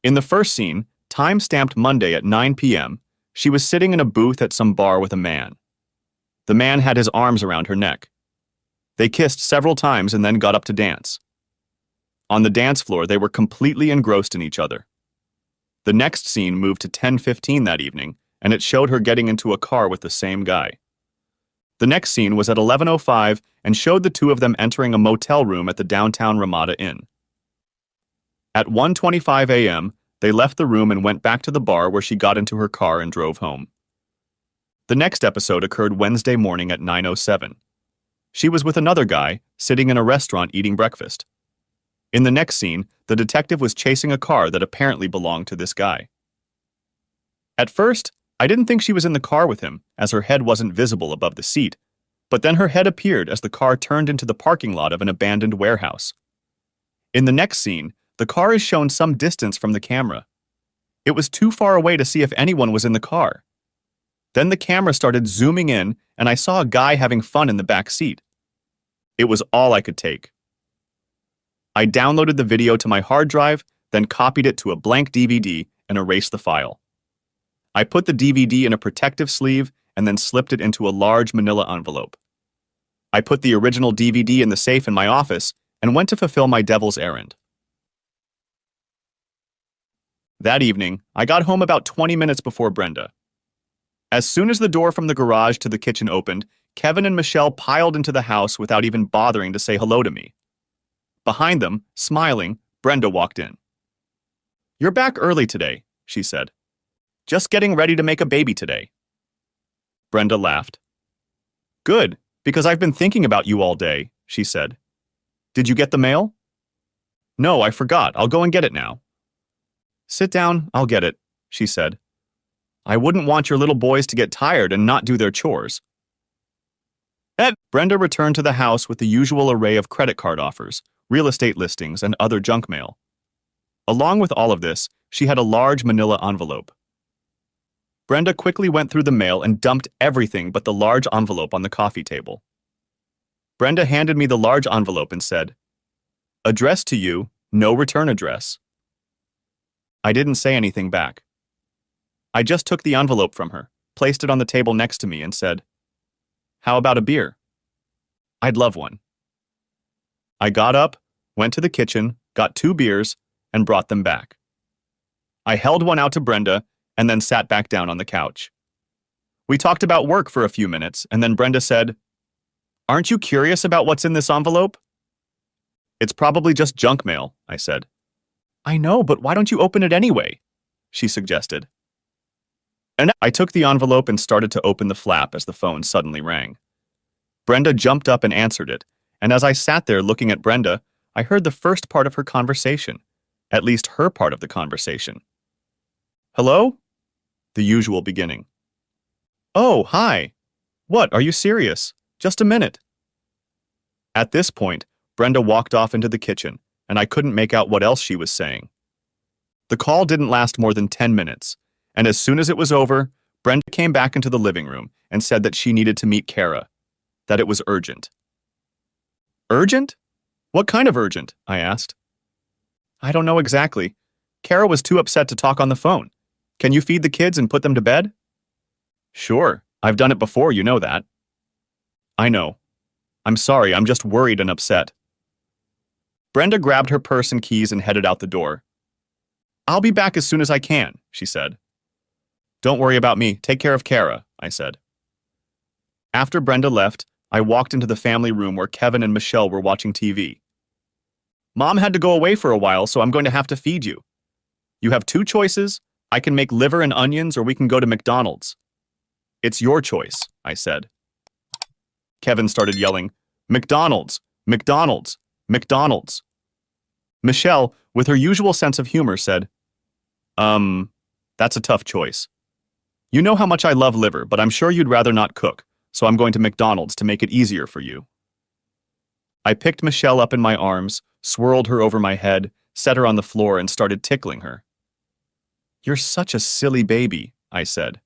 In the first scene, time-stamped Monday at 9 p.m., she was sitting in a booth at some bar with a man. The man had his arms around her neck. They kissed several times and then got up to dance. On the dance floor, they were completely engrossed in each other. The next scene moved to 10:15 that evening, and it showed her getting into a car with the same guy. The next scene was at 11:05 and showed the two of them entering a motel room at the downtown Ramada Inn. At 1:25 a.m., they left the room and went back to the bar where she got into her car and drove home. The next episode occurred Wednesday morning at 9:07. She was with another guy, sitting in a restaurant eating breakfast. In the next scene, the detective was chasing a car that apparently belonged to this guy. At first, I didn't think she was in the car with him, as her head wasn't visible above the seat, but then her head appeared as the car turned into the parking lot of an abandoned warehouse. In the next scene, the car is shown some distance from the camera. It was too far away to see if anyone was in the car. Then the camera started zooming in, and I saw a guy having fun in the back seat. It was all I could take. I downloaded the video to my hard drive, then copied it to a blank DVD and erased the file. I put the DVD in a protective sleeve and then slipped it into a large manila envelope. I put the original DVD in the safe in my office and went to fulfill my devil's errand. That evening, I got home about 20 minutes before Brenda. As soon as the door from the garage to the kitchen opened, Kevin and Michelle piled into the house without even bothering to say hello to me. Behind them, smiling, Brenda walked in. "You're back early today," she said. "Just getting ready to make a baby today." Brenda laughed. "Good, because I've been thinking about you all day," she said. "Did you get the mail?" "No, I forgot. I'll go and get it now." "Sit down, I'll get it," she said. "I wouldn't want your little boys to get tired and not do their chores." Brenda returned to the house with the usual array of credit card offers, real estate listings, and other junk mail. Along with all of this, she had a large manila envelope. Brenda quickly went through the mail and dumped everything but the large envelope on the coffee table. Brenda handed me the large envelope and said, "Addressed to you, no return address." I didn't say anything back. I just took the envelope from her, placed it on the table next to me, and said, "How about a beer?" "I'd love one." I got up, went to the kitchen, got 2 beers, and brought them back. I held one out to Brenda and then sat back down on the couch. We talked about work for a few minutes, and then Brenda said, "Aren't you curious about what's in this envelope?" "It's probably just junk mail," I said. "I know, but why don't you open it anyway?" she suggested. And I took the envelope and started to open the flap as the phone suddenly rang. Brenda jumped up and answered it, and as I sat there looking at Brenda, I heard the first part of her conversation, at least her part of the conversation. "Hello?" The usual beginning. "Oh, hi. What, are you serious? Just a minute." At this point, Brenda walked off into the kitchen, and I couldn't make out what else she was saying. The call didn't last more than 10 minutes, and as soon as it was over, Brenda came back into the living room and said that she needed to meet Kara, that it was urgent. "Urgent? What kind of urgent?" I asked. "I don't know exactly. Kara was too upset to talk on the phone. Can you feed the kids and put them to bed?" "Sure, I've done it before, you know that." "I know. I'm sorry, I'm just worried and upset." Brenda grabbed her purse and keys and headed out the door. "I'll be back as soon as I can," she said. "Don't worry about me, take care of Kara," I said. After Brenda left, I walked into the family room where Kevin and Michelle were watching TV. "Mom had to go away for a while, so I'm going to have to feed you. You have 2 choices. I can make liver and onions, or we can go to McDonald's." "It's your choice," I said. Kevin started yelling, "McDonald's! McDonald's! McDonald's!" Michelle, with her usual sense of humor, said, That's a tough choice. You know how much I love liver, but I'm sure you'd rather not cook, so I'm going to McDonald's to make it easier for you." I picked Michelle up in my arms, swirled her over my head, set her on the floor, and started tickling her. "You're such a silly baby," I said.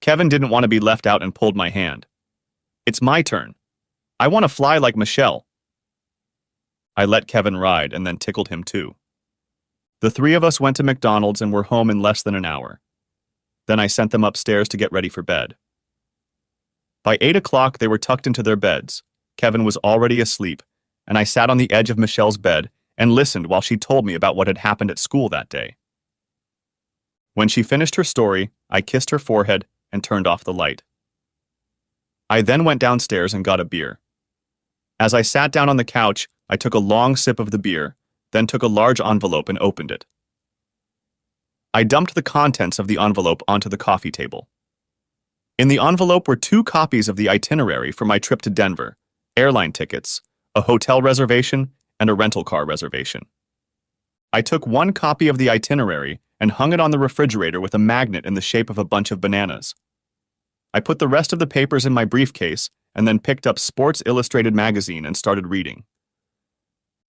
Kevin didn't want to be left out and pulled my hand. "It's my turn. I want to fly like Michelle." I let Kevin ride and then tickled him too. The 3 of us went to McDonald's and were home in less than an hour. Then I sent them upstairs to get ready for bed. By 8 o'clock, they were tucked into their beds. Kevin was already asleep, and I sat on the edge of Michelle's bed and listened while she told me about what had happened at school that day. When she finished her story, I kissed her forehead and turned off the light. I then went downstairs and got a beer. As I sat down on the couch, I took a long sip of the beer, then took a large envelope and opened it. I dumped the contents of the envelope onto the coffee table. In the envelope were 2 copies of the itinerary for my trip to Denver, airline tickets, a hotel reservation, and a rental car reservation. I took 1 copy of the itinerary and hung it on the refrigerator with a magnet in the shape of a bunch of bananas. I put the rest of the papers in my briefcase and then picked up Sports Illustrated magazine and started reading.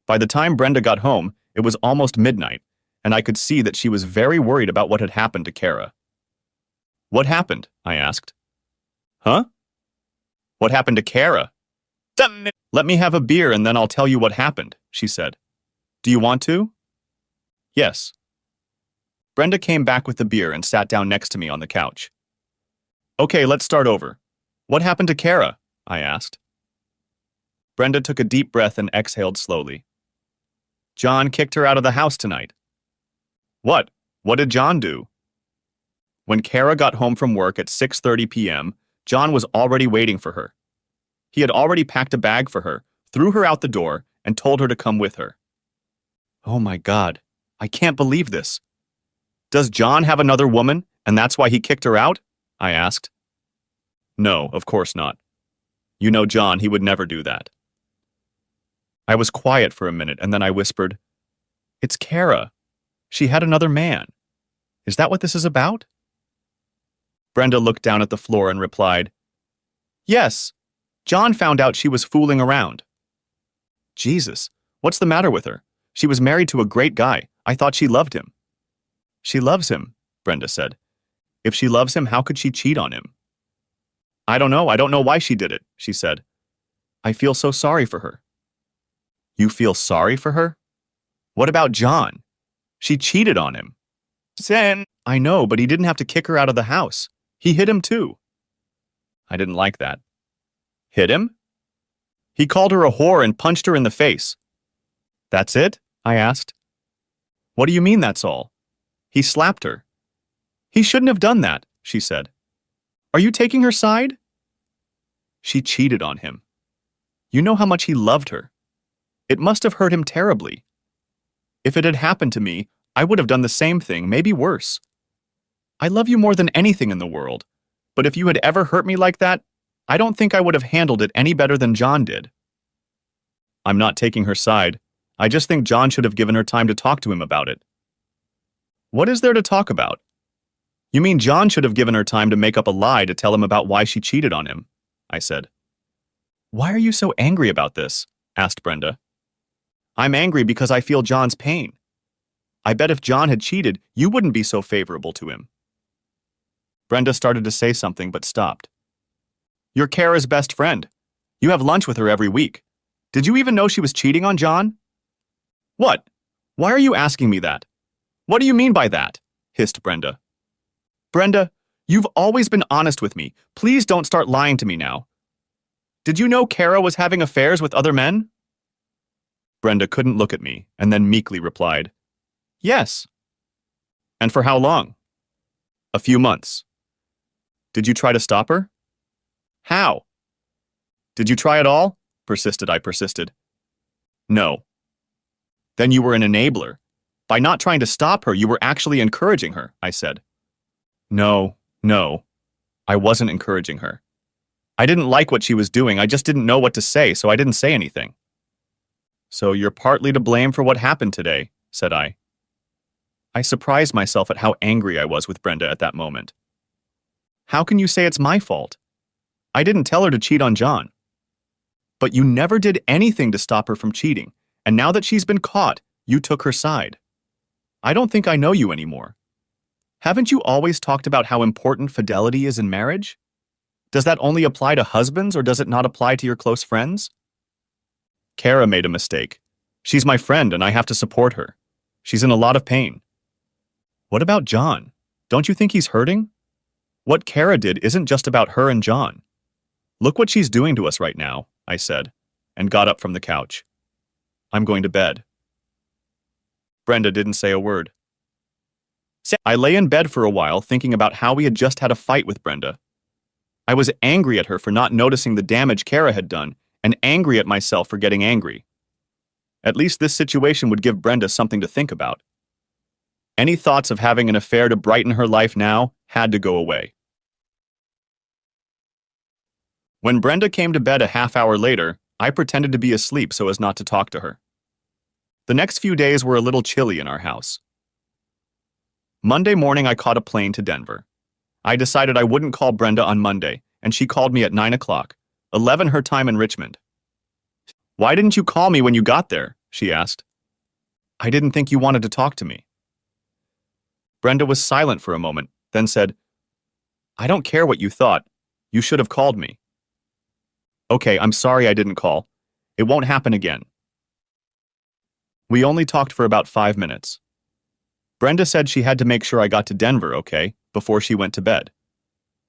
By the time Brenda got home, it was almost midnight, and I could see that she was very worried about what had happened to Kara. "What happened?" I asked. "Huh? What happened to Kara?" "Let me have a beer and then I'll tell you what happened," she said. "Do you want to?" "Yes." Brenda came back with the beer and sat down next to me on the couch. "Okay, let's start over. What happened to Kara?" I asked. Brenda took a deep breath and exhaled slowly. "John kicked her out of the house tonight." "What? What did John do?" When Kara got home from work at 6:30 p.m., John was already waiting for her. He had already packed a bag for her, threw her out the door, and told her to come with her. Oh my God, I can't believe this. Does John have another woman, and that's why he kicked her out? I asked. No, of course not. You know John, he would never do that. I was quiet for a minute, and then I whispered, It's Kara. She had another man. Is that what this is about? Brenda looked down at the floor and replied, Yes. John found out she was fooling around. Jesus, what's the matter with her? She was married to a great guy. I thought she loved him. She loves him, Brenda said. If she loves him, how could she cheat on him? I don't know why she did it, she said. I feel so sorry for her. You feel sorry for her? What about John? She cheated on him. Sen. I know, but he didn't have to kick her out of the house. He hit him too. I didn't like that. Hit him? He called her a whore and punched her in the face. That's it? I asked. What do you mean that's all? He slapped her. He shouldn't have done that, she said. Are you taking her side? She cheated on him. You know how much he loved her. It must have hurt him terribly. If it had happened to me, I would have done the same thing, maybe worse. I love you more than anything in the world, but if you had ever hurt me like that, I don't think I would have handled it any better than John did. I'm not taking her side. I just think John should have given her time to talk to him about it. What is there to talk about? You mean John should have given her time to make up a lie to tell him about why she cheated on him? I said. Why are you so angry about this? Asked Brenda. I'm angry because I feel John's pain. I bet if John had cheated, you wouldn't be so favorable to him. Brenda started to say something but stopped. You're Kara's best friend. You have lunch with her every week. Did you even know she was cheating on John? What? Why are you asking me that? What do you mean by that? Hissed Brenda. Brenda, you've always been honest with me. Please don't start lying to me now. Did you know Kara was having affairs with other men? Brenda couldn't look at me and then meekly replied, Yes. And for how long? A few months. Did you try to stop her? How? Did you try at all? I persisted. No. Then you were an enabler. By not trying to stop her, you were actually encouraging her, I said. No. I wasn't encouraging her. I didn't like what she was doing, I just didn't know what to say, so I didn't say anything. So you're partly to blame for what happened today, said I. I surprised myself at how angry I was with Brenda at that moment. How can you say it's my fault? I didn't tell her to cheat on John. But you never did anything to stop her from cheating, and now that she's been caught, you took her side. I don't think I know you anymore. Haven't you always talked about how important fidelity is in marriage? Does that only apply to husbands, or does it not apply to your close friends? Kara made a mistake. She's my friend, and I have to support her. She's in a lot of pain. What about John? Don't you think he's hurting? What Kara did isn't just about her and John. Look what she's doing to us right now, I said, and got up from the couch. I'm going to bed. Brenda didn't say a word. I lay in bed for a while thinking about how we had just had a fight with Brenda. I was angry at her for not noticing the damage Kara had done, and angry at myself for getting angry. At least this situation would give Brenda something to think about. Any thoughts of having an affair to brighten her life now had to go away. When Brenda came to bed a half hour later, I pretended to be asleep so as not to talk to her. The next few days were a little chilly in our house. Monday morning, I caught a plane to Denver. I decided I wouldn't call Brenda on Monday, and she called me at 9 o'clock, 11 her time in Richmond. Why didn't you call me when you got there? She asked. I didn't think you wanted to talk to me. Brenda was silent for a moment, then said, I don't care what you thought. You should have called me. Okay, I'm sorry I didn't call. It won't happen again. We only talked for about 5 minutes. Brenda said she had to make sure I got to Denver, okay, before she went to bed.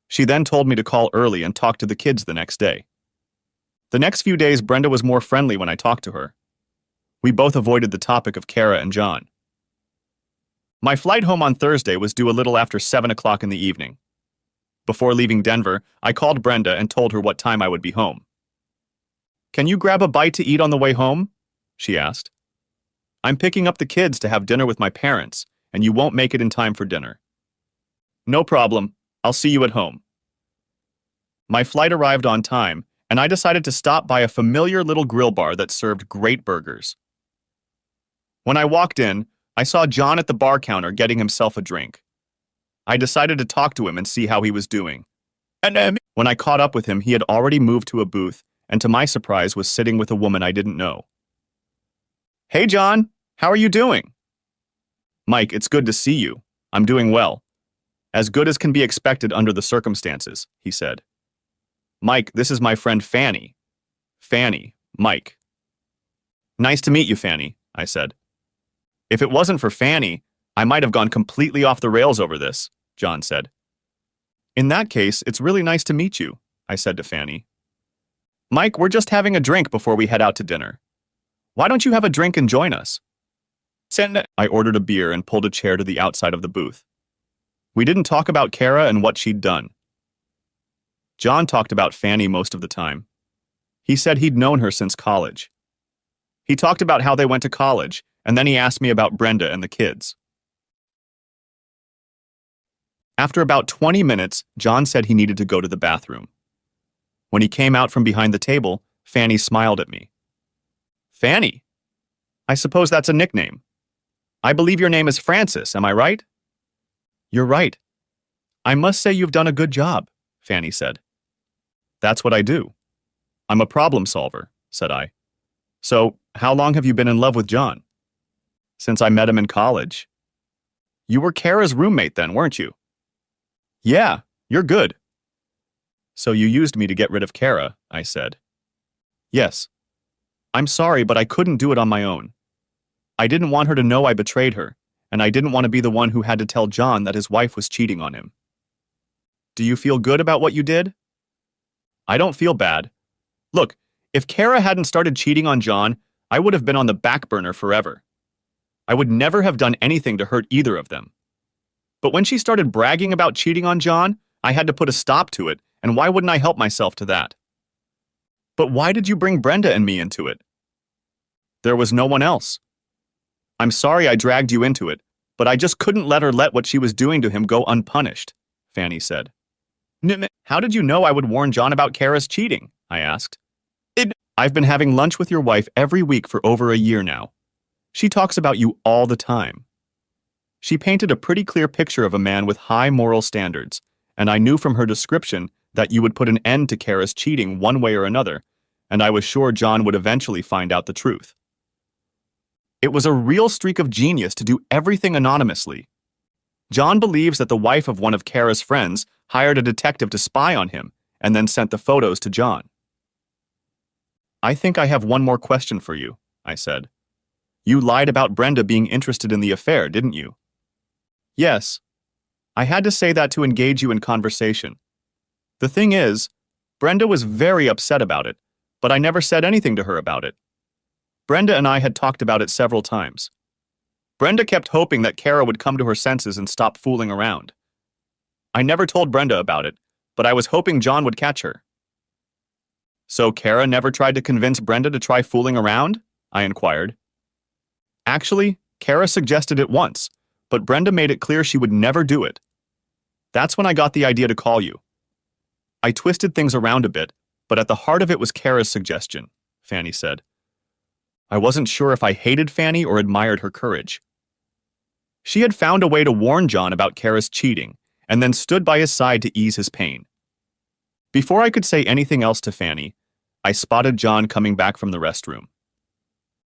She then told me to call early and talk to the kids the next day. The next few days, Brenda was more friendly when I talked to her. We both avoided the topic of Kara and John. My flight home on Thursday was due a little after 7 o'clock in the evening. Before leaving Denver, I called Brenda and told her what time I would be home. Can you grab a bite to eat on the way home? She asked. I'm picking up the kids to have dinner with my parents, and you won't make it in time for dinner. No problem. I'll see you at home. My flight arrived on time, and I decided to stop by a familiar little grill bar that served great burgers. When I walked in, I saw John at the bar counter getting himself a drink. I decided to talk to him and see how he was doing. And when I caught up with him, he had already moved to a booth, and to my surprise was sitting with a woman I didn't know. Hey, John, how are you doing? Mike, it's good to see you. I'm doing well. As good as can be expected under the circumstances, he said. Mike, this is my friend Fanny. Fanny, Mike. Nice to meet you, Fanny, I said. If it wasn't for Fanny, I might have gone completely off the rails over this, John said. In that case, it's really nice to meet you, I said to Fanny. Mike, we're just having a drink before we head out to dinner. Why don't you have a drink and join us? I ordered a beer and pulled a chair to the outside of the booth. We didn't talk about Kara and what she'd done. John talked about Fanny most of the time. He said he'd known her since college. He talked about how they went to college, and then he asked me about Brenda and the kids. After about 20 minutes, John said he needed to go to the bathroom. When he came out from behind the table, Fanny smiled at me. Fanny? I suppose that's a nickname. I believe your name is Francis, am I right? You're right. I must say you've done a good job, Fanny said. That's what I do. I'm a problem solver, said I. So, how long have you been in love with John? Since I met him in college. You were Kara's roommate then, weren't you? Yeah, you're good. So you used me to get rid of Kara, I said. Yes. I'm sorry, but I couldn't do it on my own. I didn't want her to know I betrayed her, and I didn't want to be the one who had to tell John that his wife was cheating on him. Do you feel good about what you did? I don't feel bad. Look, if Kara hadn't started cheating on John, I would have been on the back burner forever. I would never have done anything to hurt either of them. But when she started bragging about cheating on John, I had to put a stop to it, and why wouldn't I help myself to that? But why did you bring Brenda and me into it? There was no one else. I'm sorry I dragged you into it, but I just couldn't let her let what she was doing to him go unpunished, Fanny said. How did you know I would warn John about Kara's cheating? I asked. I've been having lunch with your wife every week for over a year now. She talks about you all the time. She painted a pretty clear picture of a man with high moral standards, and I knew from her description that you would put an end to Kara's cheating one way or another, and I was sure John would eventually find out the truth. It was a real streak of genius to do everything anonymously. John believes that the wife of one of Kara's friends hired a detective to spy on him and then sent the photos to John. I think I have one more question for you, I said. You lied about Brenda being interested in the affair, didn't you? Yes. I had to say that to engage you in conversation. The thing is, Brenda was very upset about it, but I never said anything to her about it. Brenda and I had talked about it several times. Brenda kept hoping that Kara would come to her senses and stop fooling around. I never told Brenda about it, but I was hoping John would catch her. So Kara never tried to convince Brenda to try fooling around? I inquired. Actually, Kara suggested it once, but Brenda made it clear she would never do it. That's when I got the idea to call you. I twisted things around a bit, but at the heart of it was Kara's suggestion, Fanny said. I wasn't sure if I hated Fanny or admired her courage. She had found a way to warn John about Kara's cheating, and then stood by his side to ease his pain. Before I could say anything else to Fanny, I spotted John coming back from the restroom.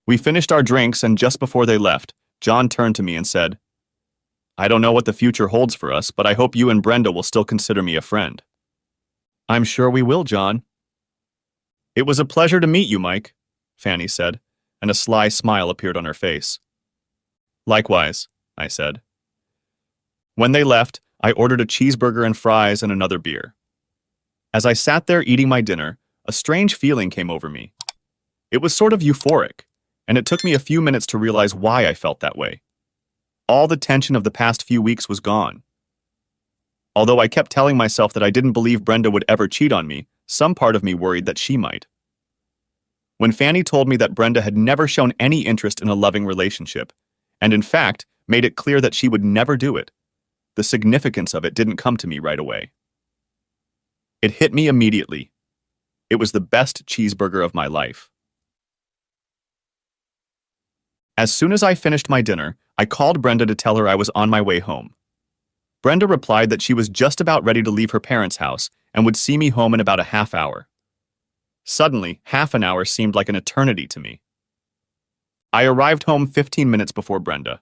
We finished our drinks, and just before they left, John turned to me and said, I don't know what the future holds for us, but I hope you and Brenda will still consider me a friend. I'm sure we will, John. It was a pleasure to meet you, Mike, Fanny said, and a sly smile appeared on her face. Likewise, I said. When they left, I ordered a cheeseburger and fries and another beer. As I sat there eating my dinner, a strange feeling came over me. It was sort of euphoric, and it took me a few minutes to realize why I felt that way. All the tension of the past few weeks was gone. Although I kept telling myself that I didn't believe Brenda would ever cheat on me, some part of me worried that she might. When Fanny told me that Brenda had never shown any interest in a loving relationship, and in fact made it clear that she would never do it, the significance of it didn't come to me right away. It hit me immediately. It was the best cheeseburger of my life. As soon as I finished my dinner, I called Brenda to tell her I was on my way home. Brenda replied that she was just about ready to leave her parents' house and would see me home in about a half hour. Suddenly, half an hour seemed like an eternity to me. I arrived home 15 minutes before Brenda.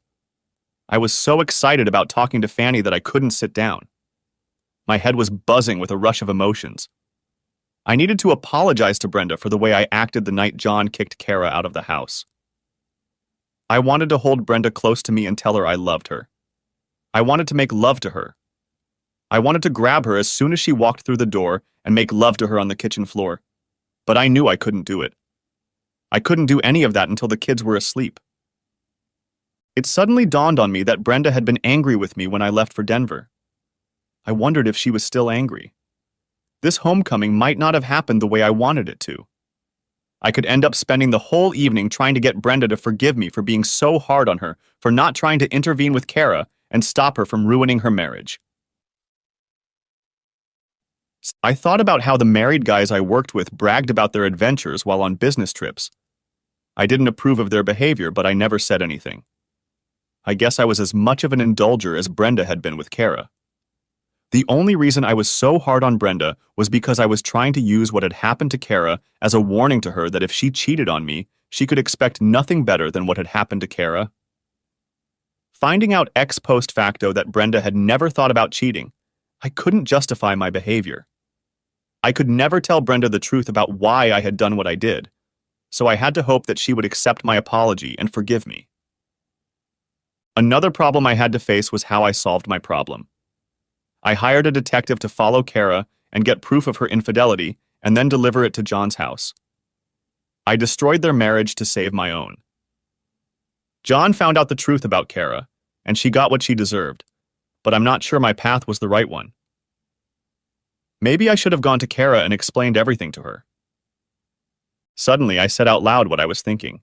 I was so excited about talking to Fanny that I couldn't sit down. My head was buzzing with a rush of emotions. I needed to apologize to Brenda for the way I acted the night John kicked Kara out of the house. I wanted to hold Brenda close to me and tell her I loved her. I wanted to make love to her. I wanted to grab her as soon as she walked through the door and make love to her on the kitchen floor. But I knew I couldn't do it. I couldn't do any of that until the kids were asleep. It suddenly dawned on me that Brenda had been angry with me when I left for Denver. I wondered if she was still angry. This homecoming might not have happened the way I wanted it to. I could end up spending the whole evening trying to get Brenda to forgive me for being so hard on her, for not trying to intervene with Kara and stop her from ruining her marriage. I thought about how the married guys I worked with bragged about their adventures while on business trips. I didn't approve of their behavior, but I never said anything. I guess I was as much of an indulger as Brenda had been with Kara. The only reason I was so hard on Brenda was because I was trying to use what had happened to Kara as a warning to her that if she cheated on me, she could expect nothing better than what had happened to Kara. Finding out ex post facto that Brenda had never thought about cheating, I couldn't justify my behavior. I could never tell Brenda the truth about why I had done what I did, so I had to hope that she would accept my apology and forgive me. Another problem I had to face was how I solved my problem. I hired a detective to follow Kara and get proof of her infidelity and then deliver it to John's house. I destroyed their marriage to save my own. John found out the truth about Kara, and she got what she deserved, but I'm not sure my path was the right one. Maybe I should have gone to Kara and explained everything to her. Suddenly, I said out loud what I was thinking.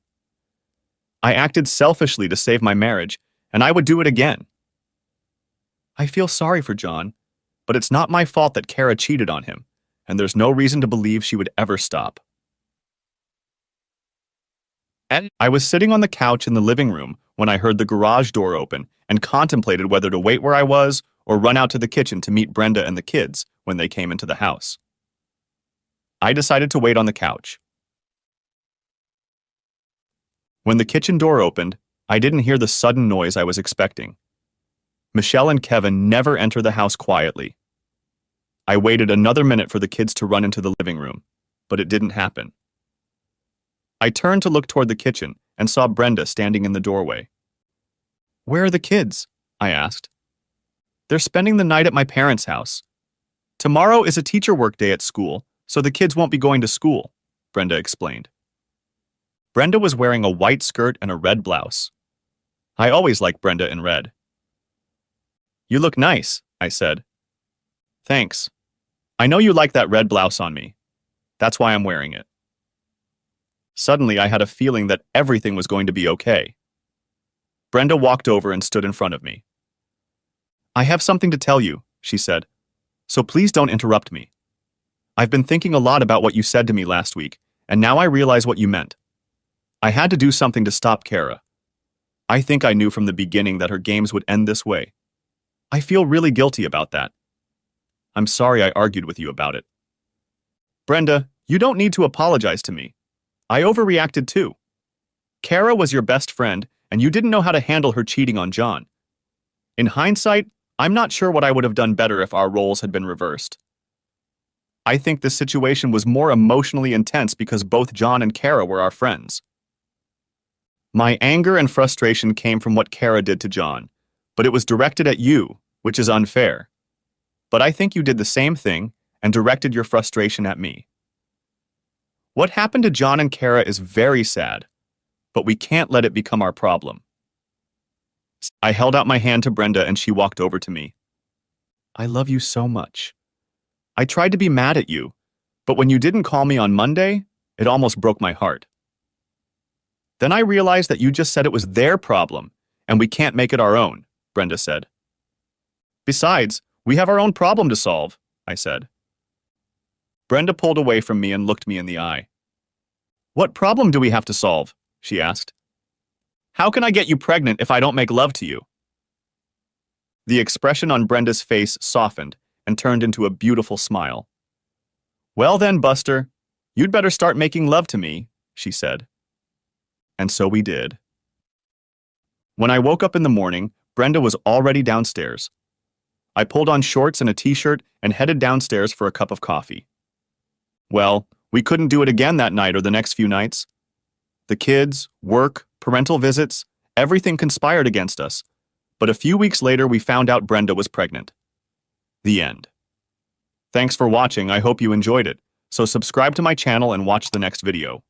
I acted selfishly to save my marriage, and I would do it again. I feel sorry for John, but it's not my fault that Kara cheated on him, and there's no reason to believe she would ever stop. I was sitting on the couch in the living room when I heard the garage door open and contemplated whether to wait where I was or run out to the kitchen to meet Brenda and the kids when they came into the house. I decided to wait on the couch. When the kitchen door opened, I didn't hear the sudden noise I was expecting. Michelle and Kevin never enter the house quietly. I waited another minute for the kids to run into the living room, but it didn't happen. I turned to look toward the kitchen and saw Brenda standing in the doorway. "Where are the kids?" I asked. "They're spending the night at my parents' house. Tomorrow is a teacher work day at school, so the kids won't be going to school," Brenda explained. Brenda was wearing a white skirt and a red blouse. I always liked Brenda in red. "You look nice," I said. "Thanks. I know you like that red blouse on me. That's why I'm wearing it." Suddenly, I had a feeling that everything was going to be okay. Brenda walked over and stood in front of me. "I have something to tell you," she said, "so please don't interrupt me. I've been thinking a lot about what you said to me last week, and now I realize what you meant. I had to do something to stop Kara. I think I knew from the beginning that her games would end this way. I feel really guilty about that. I'm sorry I argued with you about it. Brenda, you don't need to apologize to me. I overreacted too. Kara was your best friend, and you didn't know how to handle her cheating on John. In hindsight, I'm not sure what I would have done better if our roles had been reversed. I think this situation was more emotionally intense because both John and Kara were our friends. My anger and frustration came from what Kara did to John, but it was directed at you, which is unfair. But I think you did the same thing and directed your frustration at me. What happened to John and Kara is very sad, but we can't let it become our problem." I held out my hand to Brenda and she walked over to me. "I love you so much. I tried to be mad at you, but when you didn't call me on Monday, it almost broke my heart. Then I realized that you just said it was their problem, and we can't make it our own," Brenda said. "Besides, we have our own problem to solve," I said. Brenda pulled away from me and looked me in the eye. "What problem do we have to solve?" she asked. "How can I get you pregnant if I don't make love to you?" The expression on Brenda's face softened and turned into a beautiful smile. "Well then, Buster, you'd better start making love to me," she said. And so we did. When I woke up in the morning, Brenda was already downstairs. I pulled on shorts and a t-shirt and headed downstairs for a cup of coffee. Well, we couldn't do it again that night or the next few nights. The kids, work, parental visits, everything conspired against us. but a few weeks later we found out Brenda was pregnant. The end. Thanks for watching, I hope you enjoyed it. So subscribe to my channel and watch the next video.